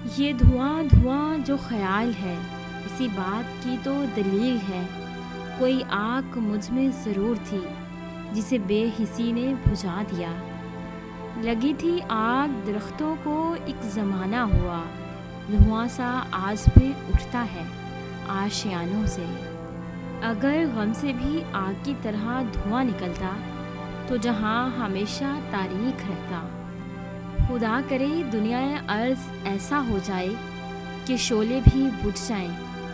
یہ دھواں دھواں جو خیال ہے، اسی بات کی تو دلیل ہے، کوئی آگ مجھ میں ضرور تھی جسے بے حسی نے بجھا دیا۔ لگی تھی آگ درختوں کو ایک زمانہ ہوا، دھواں سا آج بھی اٹھتا ہے آشیانوں سے۔ اگر غم سے بھی آگ کی طرح دھواں نکلتا تو جہاں ہمیشہ تاریک رہتا۔ خدا کرے دنیا ارض ایسا ہو جائے کہ شعلے بھی بجھ جائیں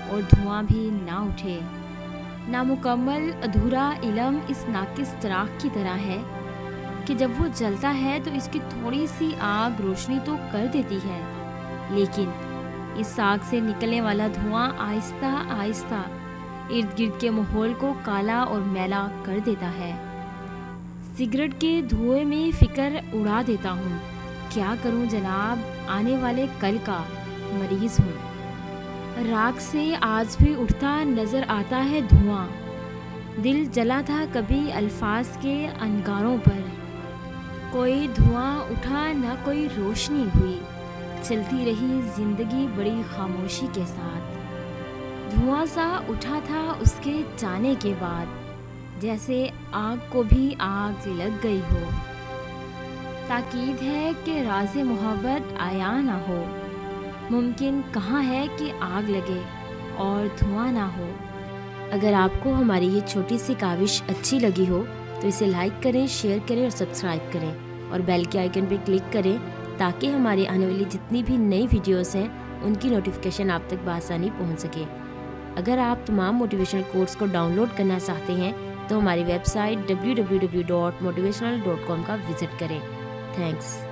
اور دھواں بھی نہ اٹھے۔ نامکمل ادھورا علم اس ناقص چراغ کی طرح ہے کہ جب وہ جلتا ہے تو اس کی تھوڑی سی آگ روشنی تو کر دیتی ہے، لیکن اس آگ سے نکلنے والا دھواں آہستہ آہستہ ارد گرد کے ماحول کو کالا اور میلا کر دیتا ہے۔ سگریٹ کے دھوئیں میں فکر اڑا دیتا ہوں، کیا کروں جناب، آنے والے کل کا مریض ہوں۔ راکھ سے آج بھی اٹھتا نظر آتا ہے دھواں، دل جلا تھا کبھی الفاظ کے انگاروں پر۔ کوئی دھواں اٹھا نہ کوئی روشنی ہوئی، چلتی رہی زندگی بڑی خاموشی کے ساتھ۔ دھواں سا اٹھا تھا اس کے جانے کے بعد، جیسے آگ کو بھی آگ لگ گئی ہو۔ تاکید ہے کہ راز محبت عیاں نہ ہو، ممکن کہاں ہے کہ آگ لگے اور دھواں نہ ہو۔ اگر آپ کو ہماری یہ چھوٹی سی کاوش اچھی لگی ہو تو اسے لائک کریں، شیئر کریں اور سبسکرائب کریں، اور بیل کے آئیکن پہ کلک کریں تاکہ ہماری آنے والی جتنی بھی نئی ویڈیوز ہیں ان کی نوٹیفیکیشن آپ تک بآسانی پہنچ سکے۔ اگر آپ تمام موٹیویشنل کورس کو ڈاؤن لوڈ کرنا چاہتے ہیں تو ہماری ویب سائٹ www.motivational.com کا وزٹ کریں۔ تھینکس۔